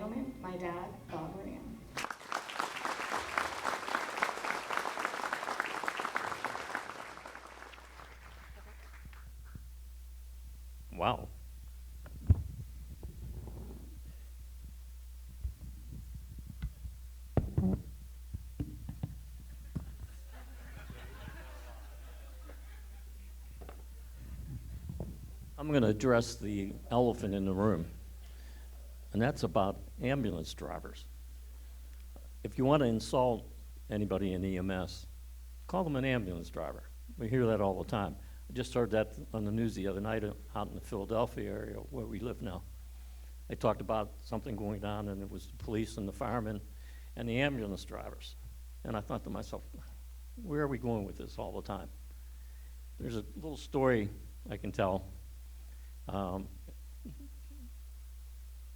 gentlemen, my dad, Bob Moran. Wow. I'm going to address the elephant in the room, and that's about ambulance drivers. If you want to insult anybody in EMS, call them an ambulance driver. We hear that all the time. I just heard that on the news the other night out in the Philadelphia area where we live now. They talked about something going on, and it was the police and the firemen and the ambulance drivers. And I thought to myself, where are we going with this all the time? There's a little story I can tell.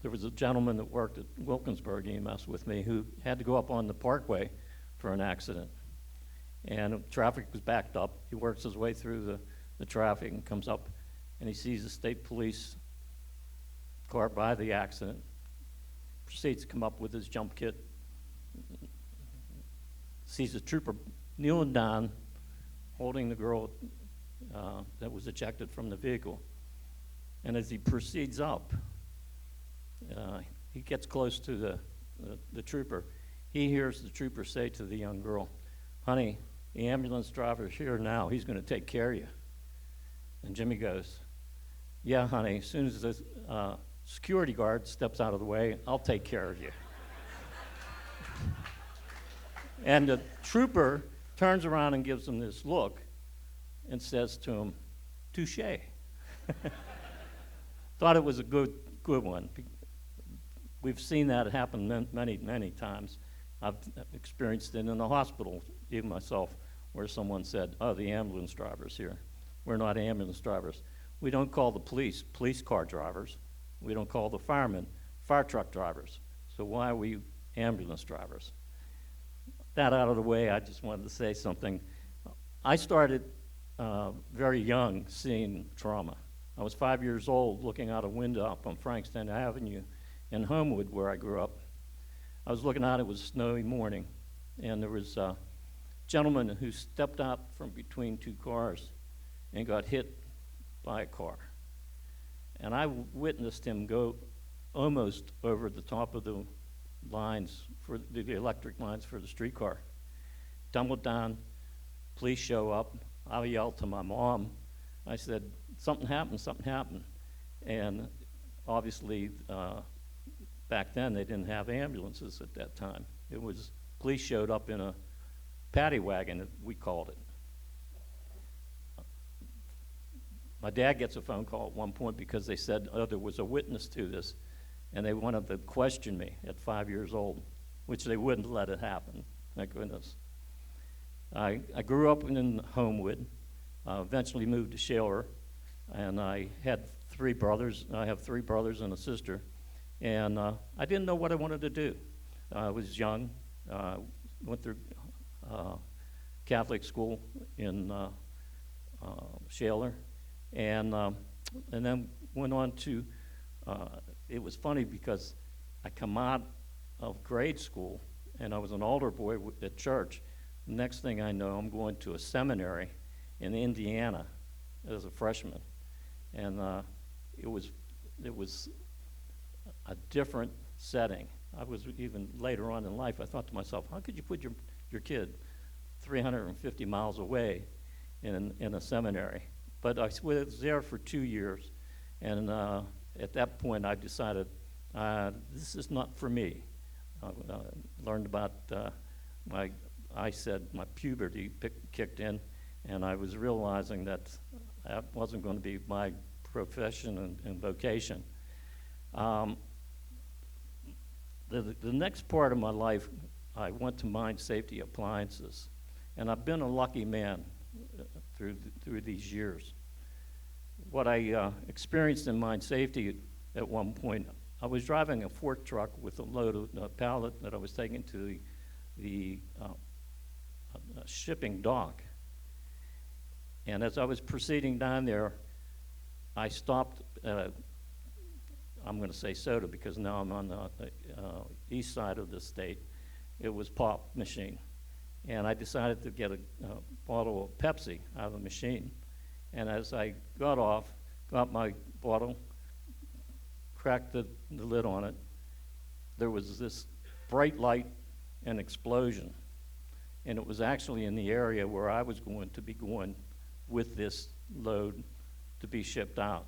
There was a gentleman that worked at Wilkinsburg EMS with me who had to go up on the parkway for an accident. And traffic was backed up. He works his way through the traffic and comes up, and he sees the state police car by the accident, proceeds to come up with his jump kit, sees a trooper kneeling down, holding the girl that was ejected from the vehicle. And as he proceeds up, he gets close to the trooper. He hears the trooper say to the young girl, "Honey, the ambulance driver's here now. He's going to take care of you." And Jimmy goes, "Yeah, honey, as soon as the security guard steps out of the way, I'll take care of you." And the trooper turns around and gives him this look and says to him, "Touché." Thought it was a good one. We've seen that happen many times. I've experienced it in the hospital, even myself, where someone said, "Oh, the ambulance driver's here." We're not ambulance drivers. We don't call the police car drivers. We don't call the firemen fire truck drivers. So why are we ambulance drivers? That out of the way, I just wanted to say something. I started very young seeing trauma. I was 5 years old looking out a window up on Frankston Avenue in Homewood, where I grew up. I was looking out, it was a snowy morning, and there was a gentleman who stepped out from between two cars and got hit by a car. And I witnessed him go almost over the top of the lines, for the electric lines for the streetcar. Tumbled down, police show up. I yelled to my mom. I said, something happened. And obviously, back then they didn't have ambulances at that time. It was, police showed up in a paddy wagon, we called it. My dad gets a phone call at one point because they said, oh, there was a witness to this, and they wanted to question me at 5 years old, which they wouldn't let it happen, thank goodness. I grew up in Homewood, eventually moved to Shaler, and I had 3 brothers. I have 3 brothers and a sister, and I didn't know what I wanted to do. I was young, went through Catholic school in Shaler, and then went on to, it was funny because I come out of grade school, and I was an altar boy at church. Next thing I know, I'm going to a seminary in Indiana as a freshman, and it was a different setting. I was even later on in life, I thought to myself, how could you put your kid 350 miles away in a seminary? But I was there for 2 years, and at that point I decided this is not for me. I learned about my puberty kicked in, and I was realizing that wasn't going to be my profession and vocation. The next part of my life, I went to Mine Safety Appliances, and I've been a lucky man through these years. What I experienced in Mine Safety at one point, I was driving a fork truck with a load of pallet that I was taking to the shipping dock. And as I was proceeding down there, I stopped. I'm going to say soda because now I'm on the east side of the state. It was pop machine. And I decided to get a bottle of Pepsi out of the machine. And as I got my bottle, cracked the lid on it, there was this bright light and explosion. And it was actually in the area where I was going to be going with this load to be shipped out.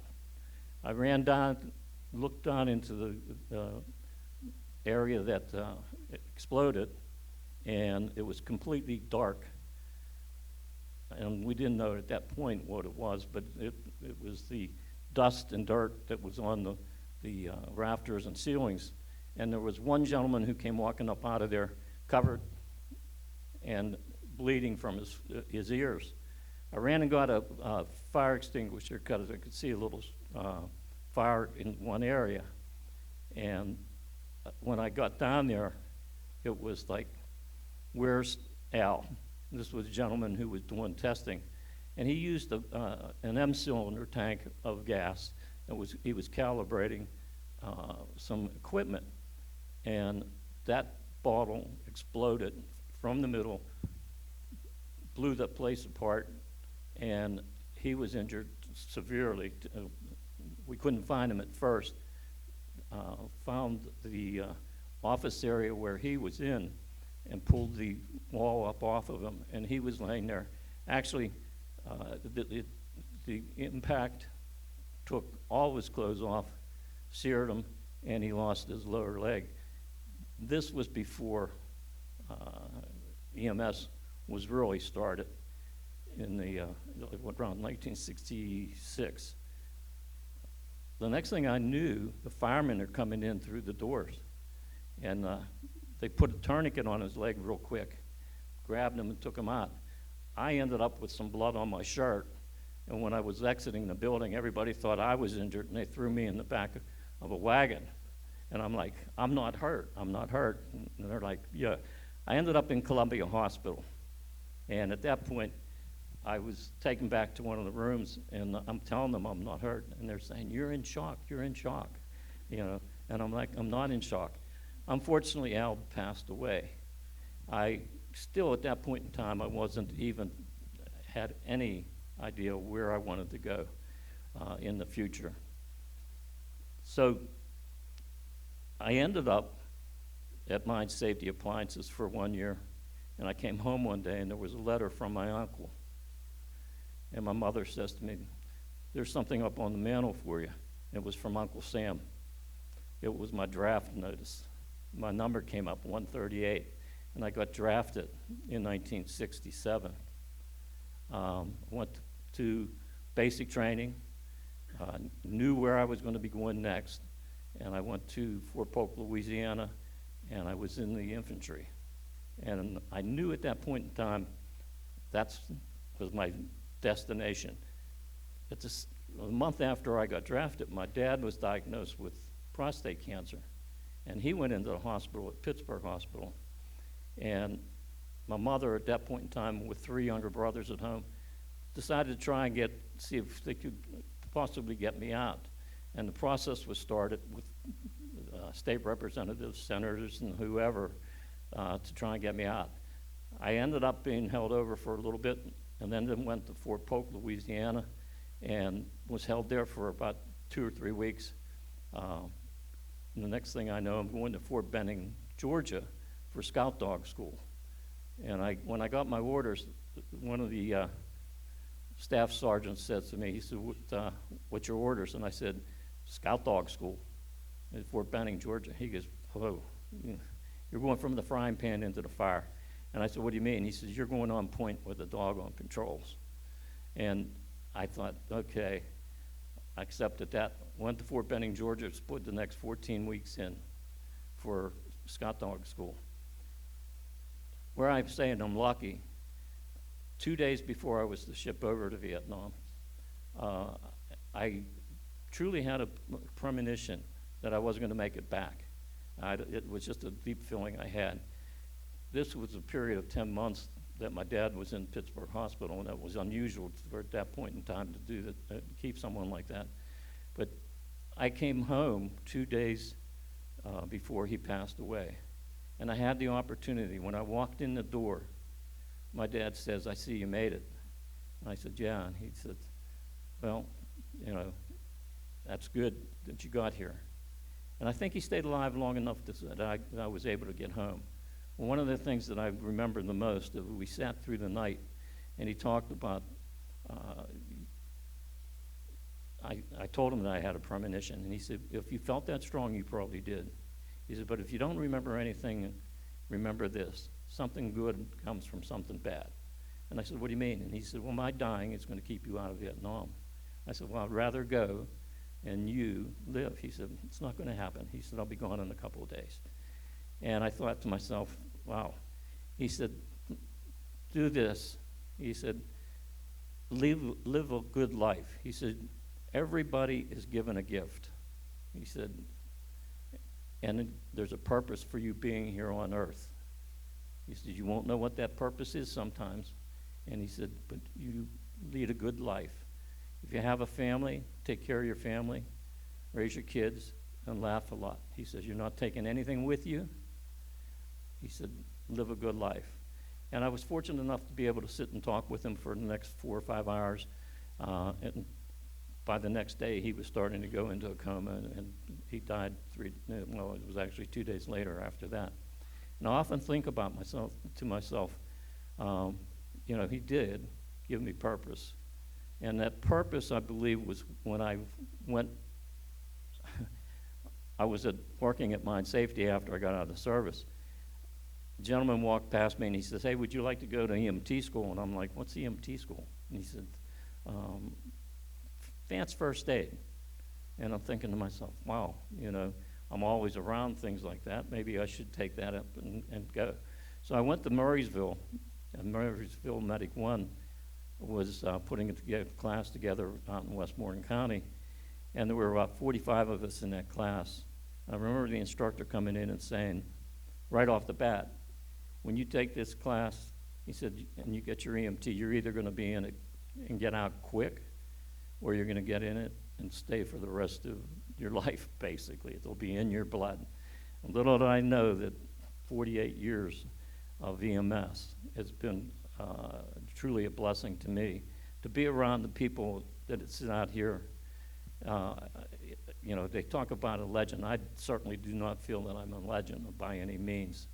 I ran down, looked down into the area that exploded, and it was completely dark. And we didn't know at that point what it was, but it was the dust and dirt that was on the rafters and ceilings. And there was one gentleman who came walking up out of there, covered and bleeding from his ears. I ran and got a fire extinguisher because I could see a little fire in one area. And when I got down there, it was like, where's Al? This was a gentleman who was doing testing. And he used an M-cylinder tank of gas. He was calibrating some equipment. And that bottle exploded from the middle, blew the place apart, and he was injured severely. We couldn't find him at first. Found the office area where he was in and pulled the wall up off of him, and he was laying there. Actually, the impact took all of his clothes off, seared him, and he lost his lower leg. This was before EMS was really started in around 1966. The next thing I knew, the firemen are coming in through the doors, and they put a tourniquet on his leg real quick, grabbed him and took him out. I ended up with some blood on my shirt, and when I was exiting the building, everybody thought I was injured, and they threw me in the back of a wagon. And I'm like, I'm not hurt, I'm not hurt. And they're like, yeah. I ended up in Columbia Hospital. And at that point, I was taken back to one of the rooms, and I'm telling them I'm not hurt. And they're saying, you're in shock, you're in shock. And I'm like, I'm not in shock. Unfortunately, Al passed away. I still, at that point in time, I wasn't even had any idea where I wanted to go in the future. So I ended up at Mine Safety Appliances for 1 year, and I came home one day, and there was a letter from my uncle. And my mother says to me, there's something up on the mantle for you. It was from Uncle Sam. It was my draft notice. My number came up, 138, and I got drafted in 1967. Went to basic training, knew where I was going to be going next, and I went to Fort Polk, Louisiana, and I was in the infantry. And I knew at that point in time that was my destination. A month after I got drafted, my dad was diagnosed with prostate cancer, and he went into the hospital at Pittsburgh Hospital. And my mother, at that point in time, with 3 younger brothers at home, decided to try and see if they could possibly get me out. And the process was started with state representatives, senators, and whoever to try and get me out. I ended up being held over for a little bit, and then went to Fort Polk, Louisiana, and was held there for about 2 or 3 weeks. And the next thing I know, I'm going to Fort Benning, Georgia, for Scout Dog School. And when I got my orders, one of the staff sergeants said to me, he said, what's your orders? And I said, Scout Dog School at Fort Benning, Georgia. He goes, hello, you're going from the frying pan into the fire. And I said, what do you mean? He says, you're going on point with a dog on patrols. And I thought, okay, I accepted that. Went to Fort Benning, Georgia, split the next 14 weeks in for Scout Dog School. Where I'm saying I'm lucky, 2 days before I was to ship over to Vietnam, I truly had a premonition that I wasn't going to make it back. It was just a deep feeling I had. This was a period of 10 months that my dad was in Pittsburgh Hospital, and that was unusual for at that point in time to do that, keep someone like that. But I came home 2 days before he passed away. And I had the opportunity. When I walked in the door, my dad says, "I see you made it." And I said, "Yeah." And he said, "Well, you know, that's good that you got here." And I think he stayed alive long enough that I was able to get home. Well, one of the things that I remember the most, we sat through the night, and he talked about, I told him that I had a premonition, and he said, "If you felt that strong, you probably did." He said, "But if you don't remember anything, remember this: something good comes from something bad." And I said, "What do you mean?" And he said, "Well, my dying is going to keep you out of Vietnam." I said, "Well, I'd rather go and you live." He said, "It's not going to happen." He said, "I'll be gone in a couple of days." And I thought to myself, wow. He said, "Do this." He said, live a good life." He said, "Everybody is given a gift." He said, "And there's a purpose for you being here on earth." He said, "You won't know what that purpose is sometimes." And he said, "But you lead a good life. If you have a family, take care of your family, raise your kids, and laugh a lot." He says, "You're not taking anything with you." He said, "Live a good life." And I was fortunate enough to be able to sit and talk with him for the next 4 or 5 hours. And by the next day, he was starting to go into a coma, and he died it was actually 2 days later after that. And I often think about myself, he did give me purpose. And that purpose, I believe, was when I went, I was working at Mine Safety after I got out of the service. A gentleman walked past me and he says, "Hey, would you like to go to EMT school?" And I'm like, "What's EMT school?" And he said, "Advanced first aid." And I'm thinking to myself, wow, I'm always around things like that. Maybe I should take that up and go. So I went to Murraysville, and Murraysville Medic 1 was putting a class together out in Westmoreland County, and there were about 45 of us in that class. I remember the instructor coming in and saying, right off the bat, "When you take this class," he said, "and you get your EMT, you're either going to be in it and get out quick, or you're going to get in it and stay for the rest of your life, basically. It'll be in your blood." And little did I know that 48 years of EMS has been truly a blessing to me. To be around the people that sit out here, they talk about a legend. I certainly do not feel that I'm a legend by any means.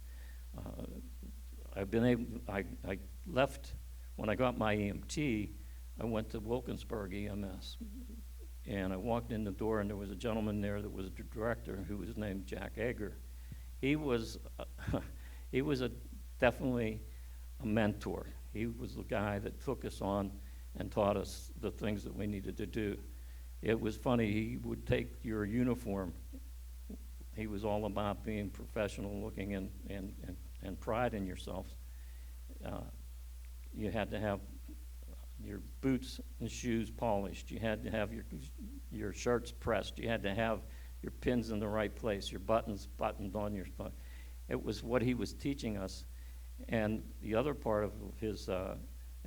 I left, when I got my EMT, I went to Wilkinsburg EMS. And I walked in the door, and there was a gentleman there that was the director, who was named Jack Egger. He was definitely a mentor. He was the guy that took us on and taught us the things that we needed to do. It was funny. He would take your uniform. He was all about being professional looking and pride in yourself. You had to have your boots and shoes polished. You had to have your shirts pressed. You had to have your pins in the right place, your buttons buttoned on your thumb. It was what he was teaching us. And the other part of his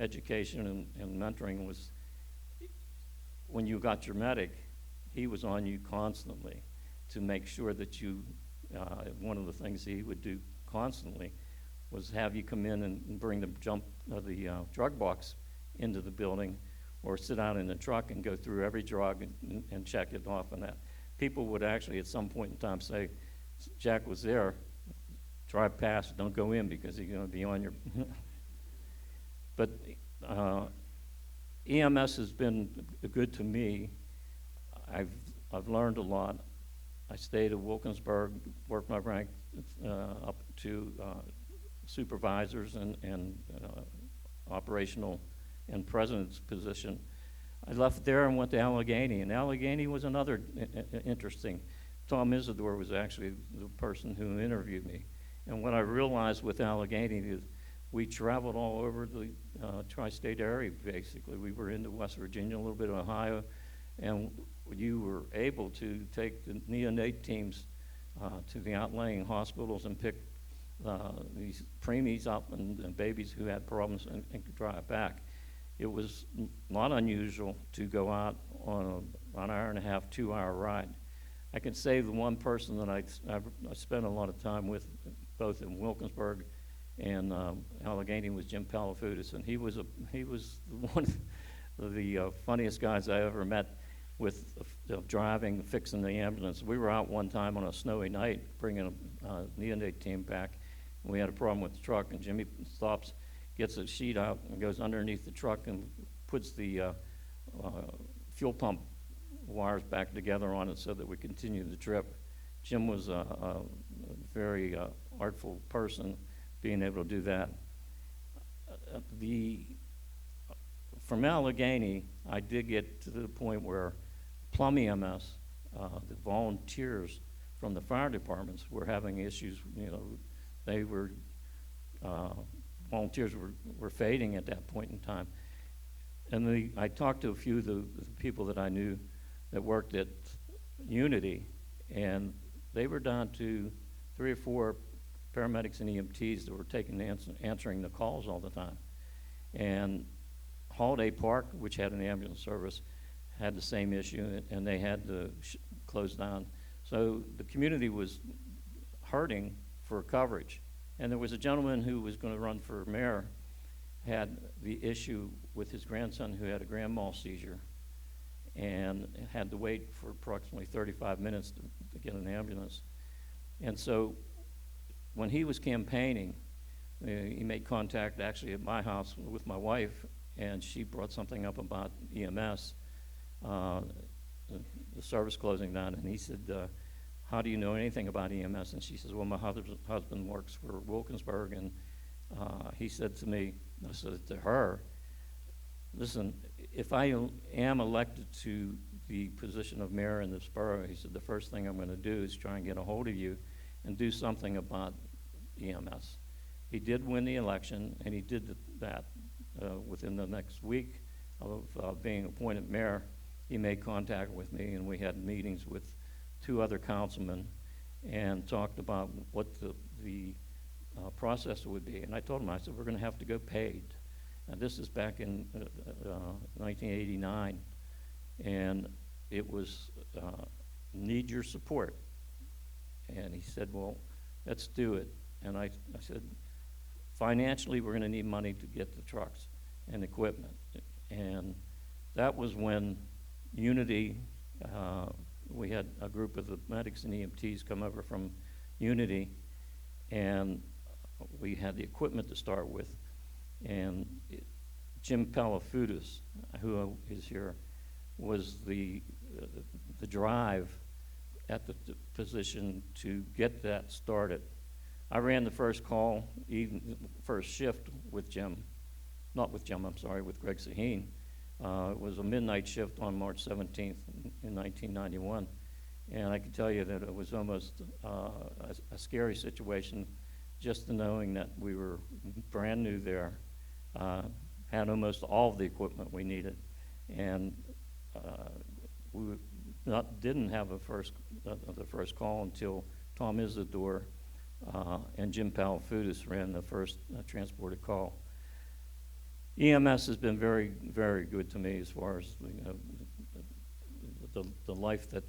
education and mentoring was, when you got your medic, he was on you constantly to make sure that you, one of the things he would do constantly was have you come in and bring the drug box into the building, or sit out in the truck and go through every drug and check it off. And that people would actually at some point in time say, "Jack was there, drive past, don't go in because he's going to be on your..." But EMS has been good to me. I've learned a lot. I stayed at Wilkinsburg, worked my rank up to supervisors and operational and president's position. I left there and went to Allegheny, and Allegheny was another interesting. Tom Isidore was actually the person who interviewed me. And what I realized with Allegheny is we traveled all over the tri-state area, basically. We were into West Virginia, a little bit of Ohio, and you were able to take the neonate teams to the outlying hospitals and pick these preemies up and babies who had problems and drive back. It was not unusual to go out on an hour and a half, 2-hour ride. I can say the one person that I spent a lot of time with, both in Wilkinsburg and Allegheny, was Jim Palafudis, and he was one of the funniest guys I ever met with driving, fixing the ambulance. We were out one time on a snowy night bringing a neonate team back, and we had a problem with the truck, and Jimmy stops, gets a sheet out, and goes underneath the truck and puts the fuel pump wires back together on it so that we continue the trip. Jim was a very artful person, being able to do that. From Allegheny, I did get to the point where Plum EMS, the volunteers from the fire departments were having issues. They were volunteers were fading at that point in time. And I talked to a few of the people that I knew that worked at Unity, and they were down to 3 or 4 paramedics and EMTs that were answering the calls all the time. And Holiday Park, which had an ambulance service, had the same issue, and they had to close down. So the community was hurting for coverage. And there was a gentleman who was going to run for mayor, had the issue with his grandson who had a grand mal seizure and had to wait for approximately 35 minutes to get an ambulance. And so when he was campaigning, he made contact actually at my house with my wife, and she brought something up about EMS, the service closing down, and he said, how do you know anything about EMS? And she says, well, my husband works for Wilkinsburg, and he said to me, I said to her, listen, if I am elected to the position of mayor in this borough, he said, the first thing I'm going to do is try and get a hold of you and do something about EMS. He did win the election, and he did that within the next week of being appointed mayor. He made contact with me, and we had meetings with 2 other councilmen and talked about what the process would be. And I told him, I said, we're going to have to go paid. And this is back in 1989, and it was need your support. And he said, well, let's do it. And I said, financially, we're going to need money to get the trucks and equipment. And that was when Unity, we had a group of the medics and EMTs come over from Unity, and we had the equipment to start with. And Jim Palafudis, who is here, was the drive at the position to get that started. I ran the first call, even first shift with Jim, not with Jim, I'm sorry, with Greg Saheen. It was a midnight shift on March 17th in 1991. And I can tell you that it was almost a scary situation, just knowing that we were brand new there, had almost all of the equipment we needed. And we didn't have the first call until Tom Isidore and Jim Palafudis ran the first transported call. EMS has been very, very good to me as far as the life that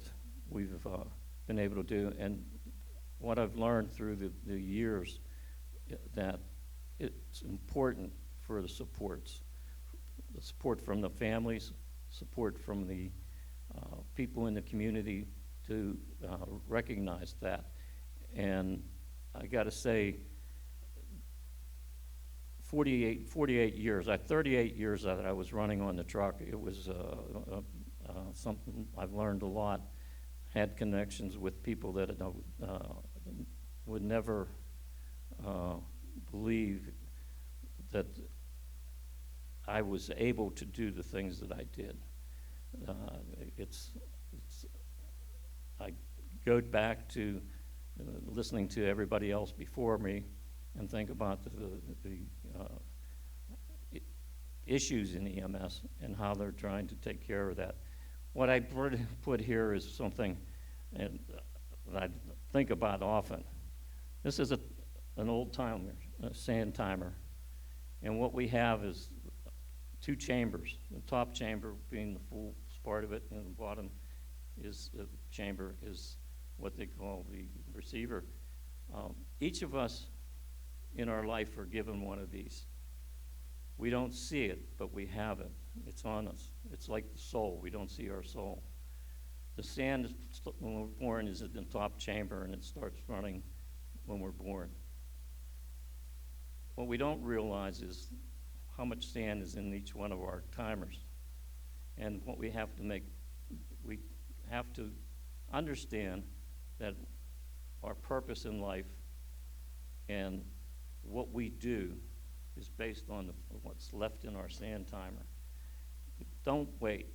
we've been able to do, and what I've learned through the years, that it's important for the support from the families, support from the people in the community to recognize that. And I got to say, 48 years, 38 years that I was running on the truck, it was something I've learned a lot. Had connections with people that would never believe that I was able to do the things that I did. I go back to listening to everybody else before me and think about the issues in EMS and how they're trying to take care of that. What I put here is something that I think about often. This is an old timer, a sand timer, and what we have is 2 chambers, the top chamber being the full part of it, and the bottom is the chamber, is what they call the receiver. Each of us in our life are given one of these. We don't see it, but we have it. It's on us. It's like the soul. We don't see our soul. The sand, when we're born, is in the top chamber, and it starts running when we're born. What we don't realize is how much sand is in each one of our timers. And what we have to understand that our purpose in life and what we do is based on what's left in our sand timer. Don't wait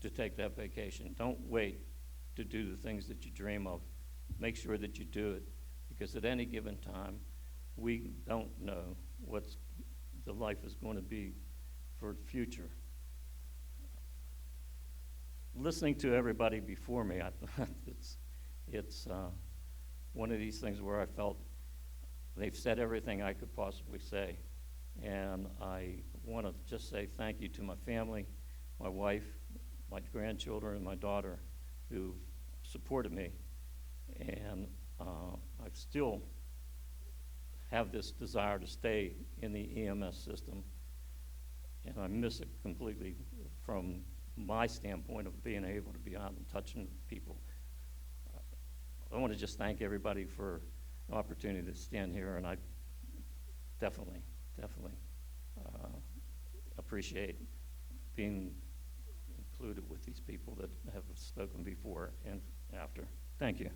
to take that vacation. Don't wait to do the things that you dream of. Make sure that you do it, because at any given time, we don't know what the life is going to be for the future. Listening to everybody before me, it's one of these things where I felt they've said everything I could possibly say. And I want to just say thank you to my family, my wife, my grandchildren, and my daughter who supported me. And I still have this desire to stay in the EMS system, and I miss it completely from my standpoint of being able to be out and touching people. I want to just thank everybody for the opportunity to stand here, and I definitely appreciate being included with these people that have spoken before and after. Thank you.